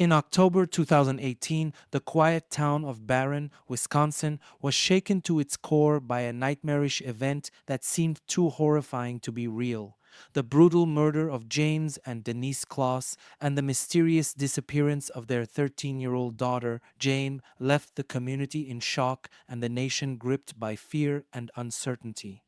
In October 2018, the quiet town of Barron, Wisconsin, was shaken to its core by a nightmarish event that seemed too horrifying to be real. The brutal murder of James and Denise Closs and the mysterious disappearance of their 13-year-old daughter, Jayme, left the community in shock and the nation gripped by fear and uncertainty.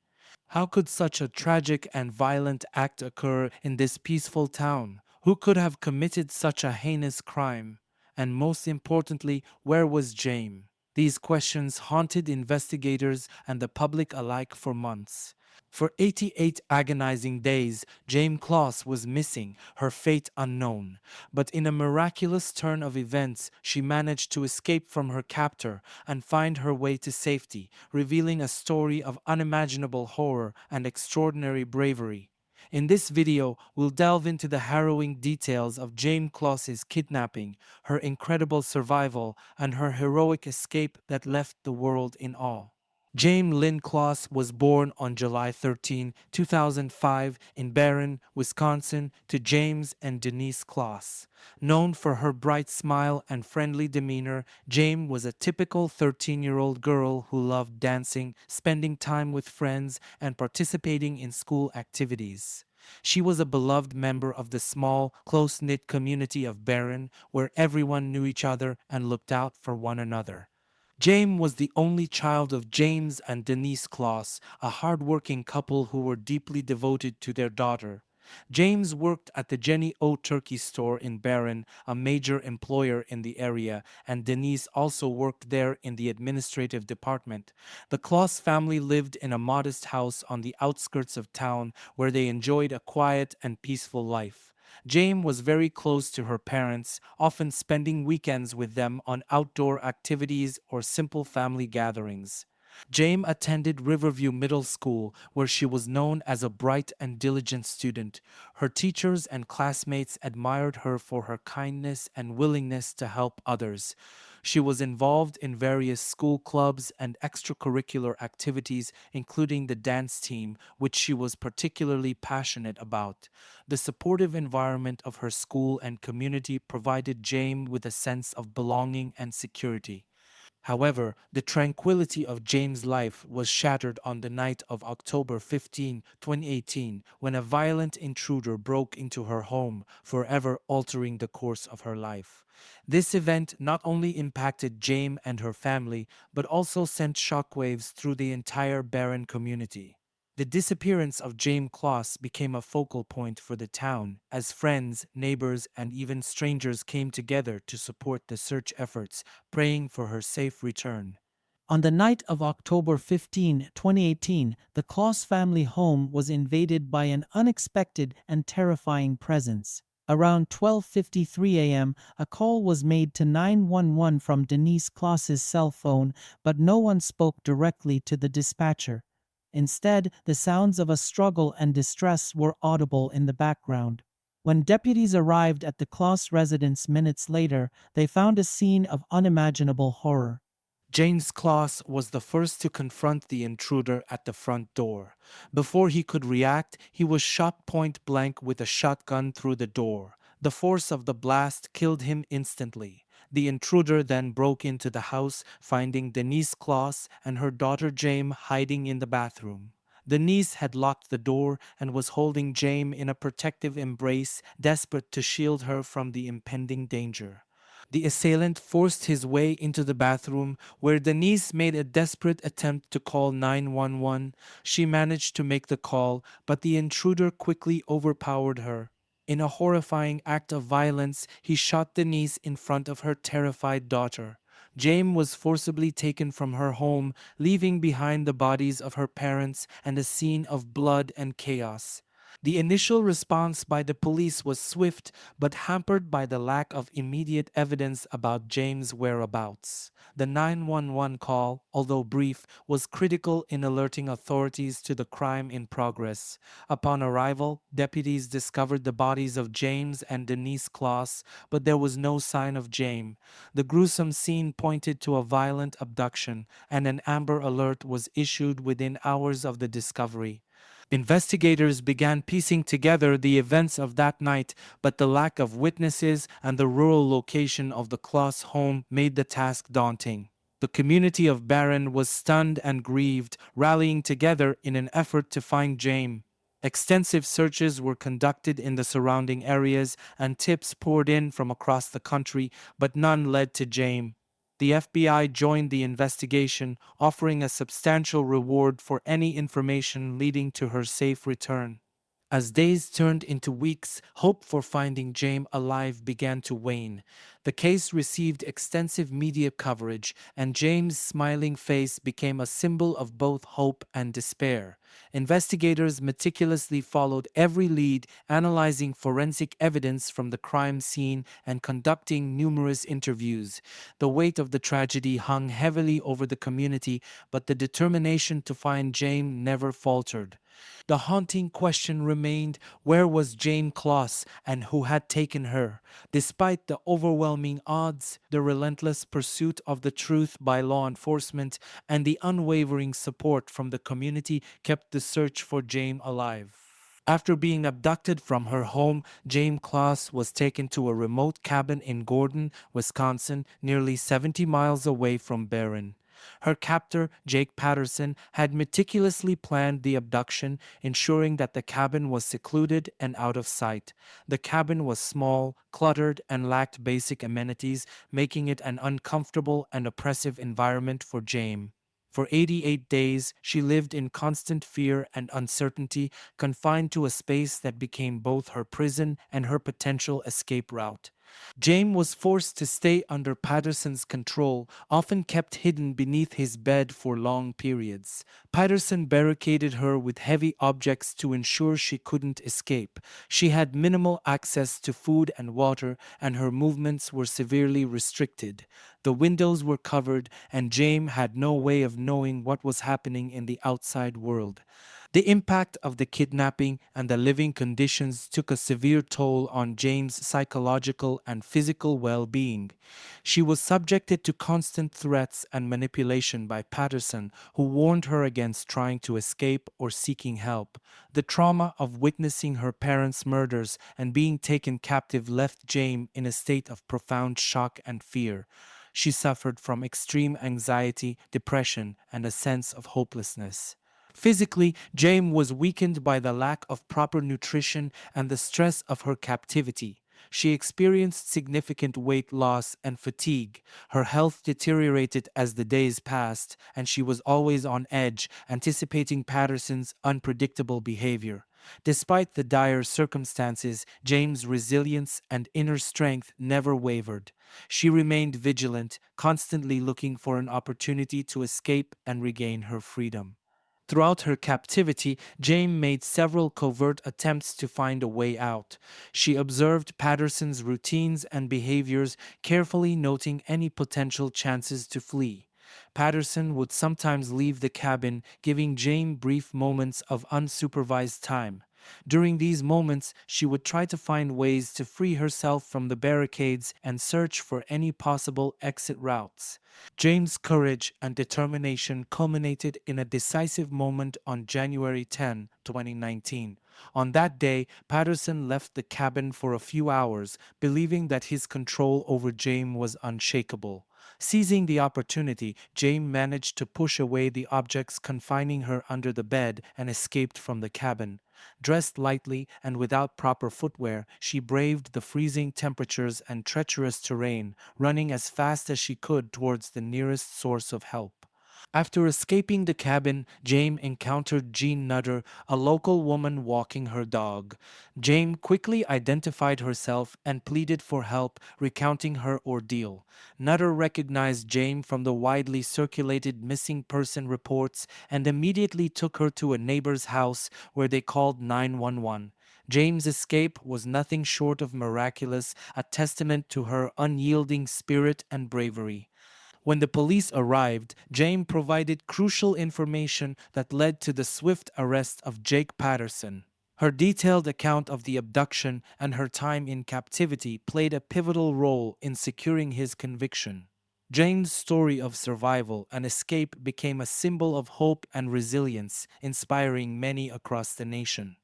How could such a tragic and violent act occur in this peaceful town? Who could have committed such a heinous crime? And most importantly, where was Jayme? These questions haunted investigators and the public alike for months. For 88 agonizing days, Jayme Closs was missing, her fate unknown. But in a miraculous turn of events, she managed to escape from her captor and find her way to safety, revealing a story of unimaginable horror and extraordinary bravery. In this video, we'll delve into the harrowing details of Jayme Closs's kidnapping, her incredible survival, and her heroic escape that left the world in awe. Jayme Lynn Closs was born on July 13, 2005 in Barron, Wisconsin to James and Denise Closs. Known for her bright smile and friendly demeanor, Jayme was a typical 13-year-old girl who loved dancing, spending time with friends, and participating in school activities. She was a beloved member of the small, close-knit community of Barron, where everyone knew each other and looked out for one another. Jayme was the only child of James and Denise Closs, a hard-working couple who were deeply devoted to their daughter. James worked at the Jenny O Turkey Store in Barron, a major employer in the area, and Denise also worked there in the administrative department. The Closs family lived in a modest house on the outskirts of town where they enjoyed a quiet and peaceful life. Jayme was very close to her parents, often spending weekends with them on outdoor activities or simple family gatherings. Jayme attended Riverview Middle School, where she was known as a bright and diligent student. Her teachers and classmates admired her for her kindness and willingness to help others. She was involved in various school clubs and extracurricular activities, including the dance team, which she was particularly passionate about. The supportive environment of her school and community provided Jayme with a sense of belonging and security. However, the tranquility of James' life was shattered on the night of October 15, 2018, when a violent intruder broke into her home, forever altering the course of her life. This event not only impacted Jayme and her family, but also sent shockwaves through the entire Barron community. The disappearance of Jayme Closs became a focal point for the town as friends, neighbors, and even strangers came together to support the search efforts, praying for her safe return. On the night of October 15, 2018, the Closs family home was invaded by an unexpected and terrifying presence. Around 12:53 a.m., a call was made to 911 from Denise Closs's cell phone, but no one spoke directly to the dispatcher. Instead, the sounds of a struggle and distress were audible in the background. When deputies arrived at the Closs residence minutes later, they found a scene of unimaginable horror. James Closs was the first to confront the intruder at the front door. Before he could react, he was shot point blank with a shotgun through the door. The force of the blast killed him instantly. The intruder then broke into the house, finding Denise Closs and her daughter Jayme hiding in the bathroom. Denise had locked the door and was holding Jayme in a protective embrace, desperate to shield her from the impending danger. The assailant forced his way into the bathroom, where Denise made a desperate attempt to call 911. She managed to make the call, but the intruder quickly overpowered her. In a horrifying act of violence, he shot Denise in front of her terrified daughter. Jayme was forcibly taken from her home, leaving behind the bodies of her parents and a scene of blood and chaos. The initial response by the police was swift but hampered by the lack of immediate evidence about James' whereabouts. The 911 call, although brief, was critical in alerting authorities to the crime in progress. Upon arrival, deputies discovered the bodies of James and Denise Closs, but there was no sign of Jayme. The gruesome scene pointed to a violent abduction, and an Amber Alert was issued within hours of the discovery. Investigators began piecing together the events of that night, but the lack of witnesses and the rural location of the Closs home made the task daunting. The community of Barron was stunned and grieved, rallying together in an effort to find Jayme. Extensive searches were conducted in the surrounding areas and tips poured in from across the country, but none led to Jayme. The FBI joined the investigation, offering a substantial reward for any information leading to her safe return. As days turned into weeks, hope for finding Jayme alive began to wane. The case received extensive media coverage, and James' smiling face became a symbol of both hope and despair. Investigators meticulously followed every lead, analyzing forensic evidence from the crime scene and conducting numerous interviews. The weight of the tragedy hung heavily over the community, but the determination to find Jayme never faltered. The haunting question remained: where was Jayme Closs and who had taken her? Despite the overwhelming odds, the relentless pursuit of the truth by law enforcement, and the unwavering support from the community kept the search for Jayme alive. After being abducted from her home, Jayme Closs was taken to a remote cabin in Gordon, Wisconsin, nearly 70 miles away from Barron. Her captor, Jake Patterson, had meticulously planned the abduction, ensuring that the cabin was secluded and out of sight. The cabin was small, cluttered, and lacked basic amenities, making it an uncomfortable and oppressive environment for Jayme. For 88 days, she lived in constant fear and uncertainty, confined to a space that became both her prison and her potential escape route. Jayme was forced to stay under Patterson's control, often kept hidden beneath his bed for long periods. Patterson barricaded her with heavy objects to ensure she couldn't escape. She had minimal access to food and water, and her movements were severely restricted. The windows were covered, and Jayme had no way of knowing what was happening in the outside world. The impact of the kidnapping and the living conditions took a severe toll on Jayme's psychological and physical well being. She was subjected to constant threats and manipulation by Patterson, who warned her against trying to escape or seeking help. The trauma of witnessing her parents' murders and being taken captive left Jayme in a state of profound shock and fear. She suffered from extreme anxiety, depression, and a sense of hopelessness. Physically, Jayme was weakened by the lack of proper nutrition and the stress of her captivity. She experienced significant weight loss and fatigue. Her health deteriorated as the days passed, and she was always on edge, anticipating Patterson's unpredictable behavior. Despite the dire circumstances, Jayme's resilience and inner strength never wavered. She remained vigilant, constantly looking for an opportunity to escape and regain her freedom. Throughout her captivity, Jayme made several covert attempts to find a way out. She observed Patterson's routines and behaviors, carefully noting any potential chances to flee. Patterson would sometimes leave the cabin, giving Jayme brief moments of unsupervised time. During these moments, she would try to find ways to free herself from the barricades and search for any possible exit routes. Jayme's courage and determination culminated in a decisive moment on January 10, 2019. On that day, Patterson left the cabin for a few hours, believing that his control over Jayme was unshakable. Seizing the opportunity, Jayme managed to push away the objects confining her under the bed and escaped from the cabin. Dressed lightly and without proper footwear, she braved the freezing temperatures and treacherous terrain, running as fast as she could towards the nearest source of help. After escaping the cabin, Jayme encountered Jean Nutter, a local woman walking her dog. Jayme quickly identified herself and pleaded for help, recounting her ordeal. Nutter recognized Jayme from the widely circulated missing person reports and immediately took her to a neighbor's house where they called 911. Jayme's escape was nothing short of miraculous, a testament to her unyielding spirit and bravery. When the police arrived, Jayme provided crucial information that led to the swift arrest of Jake Patterson. Her detailed account of the abduction and her time in captivity played a pivotal role in securing his conviction. Jane's story of survival and escape became a symbol of hope and resilience, inspiring many across the nation.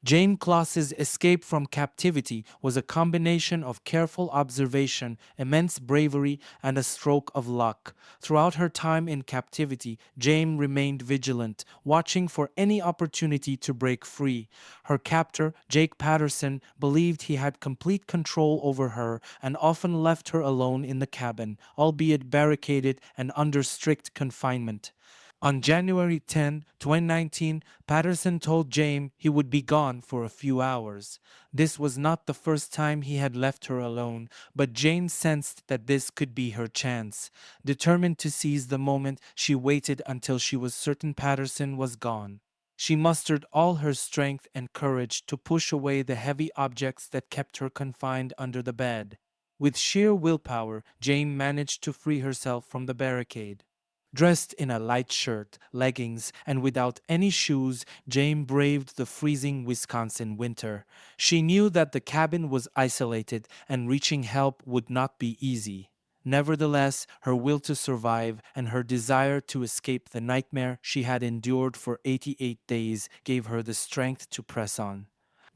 Jayme Closs's escape from captivity was a combination of careful observation, immense bravery, and a stroke of luck. Throughout her time in captivity, Jayme remained vigilant, watching for any opportunity to break free. Her captor, Jake Patterson, believed he had complete control over her and often left her alone in the cabin, albeit barricaded and under strict confinement. On January 10, 2019, Patterson told Jayme he would be gone for a few hours. This was not the first time he had left her alone, but Jayme sensed that this could be her chance. Determined to seize the moment, she waited until she was certain Patterson was gone. She mustered all her strength and courage to push away the heavy objects that kept her confined under the bed. With sheer willpower, Jayme managed to free herself from the barricade. Dressed in a light shirt, leggings, and without any shoes, Jane braved the freezing Wisconsin winter. She knew that the cabin was isolated and reaching help would not be easy. Nevertheless, her will to survive and her desire to escape the nightmare she had endured for 88 days gave her the strength to press on.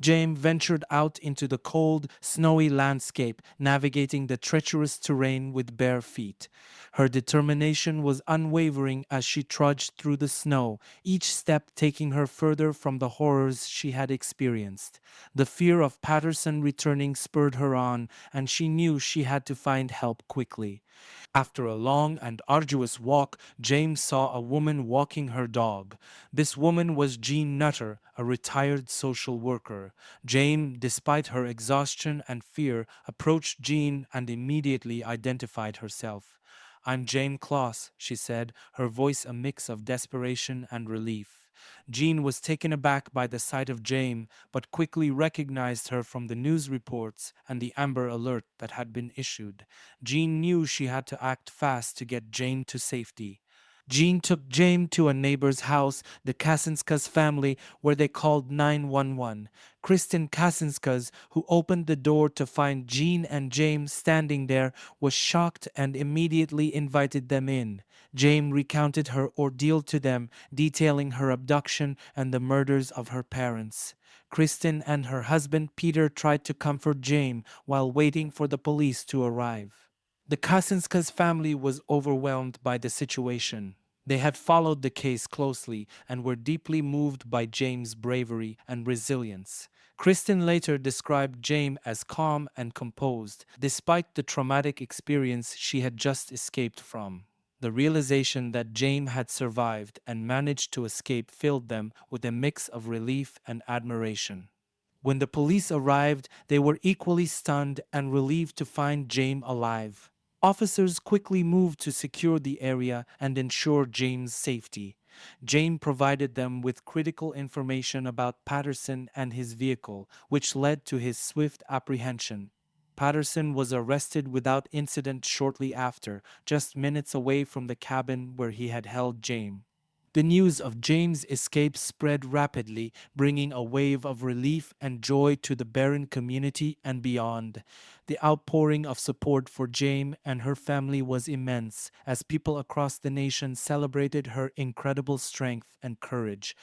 Jane ventured out into the cold, snowy landscape, navigating the treacherous terrain with bare feet. Her determination was unwavering as she trudged through the snow, each step taking her further from the horrors she had experienced. The fear of Patterson returning spurred her on, and she knew she had to find help quickly. After a long and arduous walk, James saw a woman walking her dog. This woman was Jean Nutter, a retired social worker. Jane, despite her exhaustion and fear, approached Jean and immediately identified herself. "I'm Jayme Closs," she said, her voice a mix of desperation and relief. Jean was taken aback by the sight of Jane, but quickly recognized her from the news reports and the Amber Alert that had been issued. Jean knew she had to act fast to get Jane to safety. Jean took Jane to a neighbor's house, the Kasinska's family, where they called 911. Kristen Kasinskas, who opened the door to find Jean and James standing there, was shocked and immediately invited them in. Jane recounted her ordeal to them, detailing her abduction and the murders of her parents. Kristen and her husband Peter tried to comfort Jane while waiting for the police to arrive. The Kasinska's family was overwhelmed by the situation. They had followed the case closely and were deeply moved by James' bravery and resilience. Kristen later described James as calm and composed, despite the traumatic experience she had just escaped from. The realization that James had survived and managed to escape filled them with a mix of relief and admiration. When the police arrived, they were equally stunned and relieved to find James alive. Officers quickly moved to secure the area and ensure James' safety. James provided them with critical information about Patterson and his vehicle, which led to his swift apprehension. Patterson was arrested without incident shortly after, just minutes away from the cabin where he had held James. The news of James' escape spread rapidly, bringing a wave of relief and joy to the Barron community and beyond. The outpouring of support for James and her family was immense, as people across the nation celebrated her incredible strength and courage.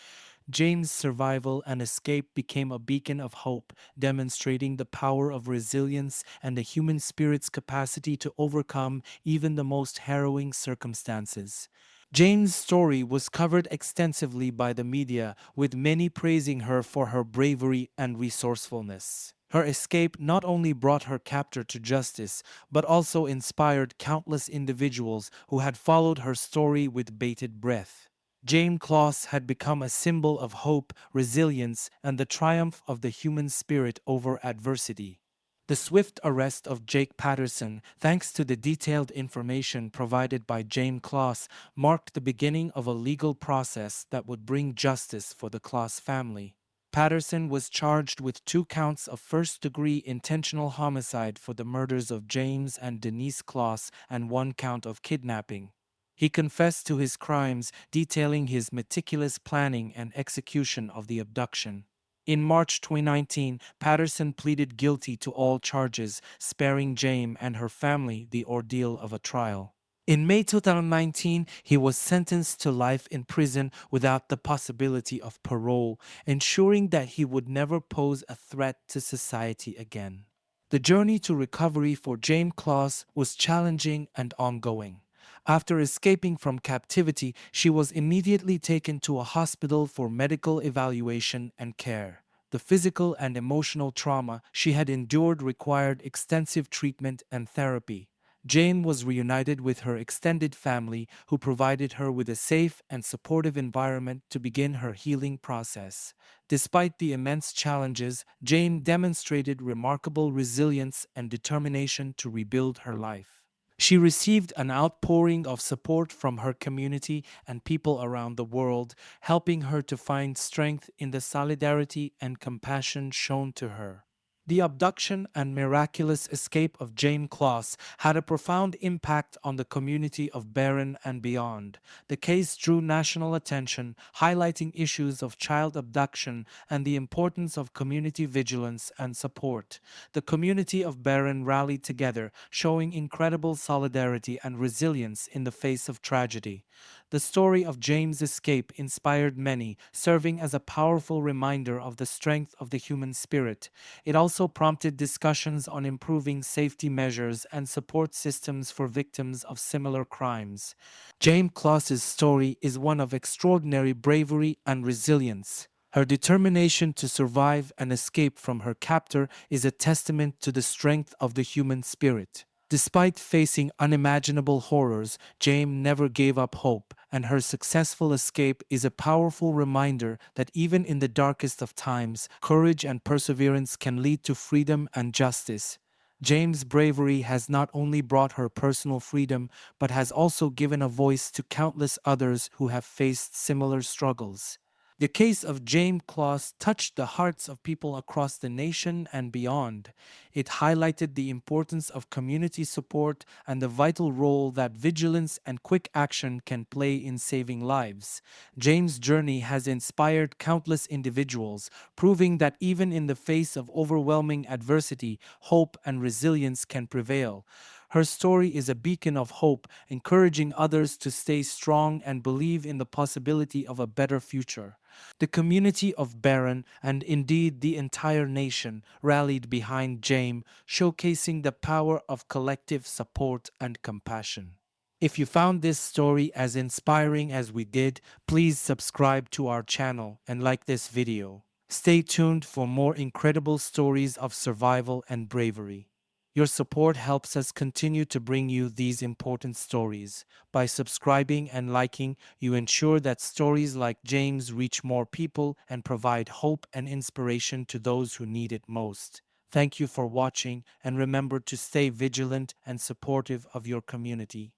James' survival and escape became a beacon of hope, demonstrating the power of resilience and the human spirit's capacity to overcome even the most harrowing circumstances. Jane's story was covered extensively by the media, with many praising her for her bravery and resourcefulness. Her escape not only brought her captor to justice, but also inspired countless individuals who had followed her story with bated breath. Jayme Closs had become a symbol of hope, resilience, and the triumph of the human spirit over adversity. The swift arrest of Jake Patterson, thanks to the detailed information provided by Jayme Closs, marked the beginning of a legal process that would bring justice for the Closs family. Patterson was charged with 2 counts of first-degree intentional homicide for the murders of James and Denise Closs and 1 count of kidnapping. He confessed to his crimes, detailing his meticulous planning and execution of the abduction. In March 2019, Patterson pleaded guilty to all charges, sparing Jayme and her family the ordeal of a trial. In May 2019, he was sentenced to life in prison without the possibility of parole, ensuring that he would never pose a threat to society again. The journey to recovery for Jayme Closs was challenging and ongoing. After escaping from captivity, she was immediately taken to a hospital for medical evaluation and care. The physical and emotional trauma she had endured required extensive treatment and therapy. Jane was reunited with her extended family, who provided her with a safe and supportive environment to begin her healing process. Despite the immense challenges, Jane demonstrated remarkable resilience and determination to rebuild her life. She received an outpouring of support from her community and people around the world, helping her to find strength in the solidarity and compassion shown to her. The abduction and miraculous escape of Jayme Closs had a profound impact on the community of Barron and beyond. The case drew national attention, highlighting issues of child abduction and the importance of community vigilance and support. The community of Barron rallied together, showing incredible solidarity and resilience in the face of tragedy. The story of James' escape inspired many, serving as a powerful reminder of the strength of the human spirit. It also prompted discussions on improving safety measures and support systems for victims of similar crimes. Jayme Closs's story is one of extraordinary bravery and resilience. Her determination to survive and escape from her captor is a testament to the strength of the human spirit. Despite facing unimaginable horrors, Jayme never gave up hope, and her successful escape is a powerful reminder that even in the darkest of times, courage and perseverance can lead to freedom and justice. James' bravery has not only brought her personal freedom, but has also given a voice to countless others who have faced similar struggles. The case of Jayme Closs touched the hearts of people across the nation and beyond. It highlighted the importance of community support and the vital role that vigilance and quick action can play in saving lives. James' journey has inspired countless individuals, proving that even in the face of overwhelming adversity, hope and resilience can prevail. Her story is a beacon of hope, encouraging others to stay strong and believe in the possibility of a better future. The community of Barron, and indeed the entire nation, rallied behind Jayme, showcasing the power of collective support and compassion. If you found this story as inspiring as we did, please subscribe to our channel and like this video. Stay tuned for more incredible stories of survival and bravery. Your support helps us continue to bring you these important stories. By subscribing and liking, you ensure that stories like James reach more people and provide hope and inspiration to those who need it most. Thank you for watching, and remember to stay vigilant and supportive of your community.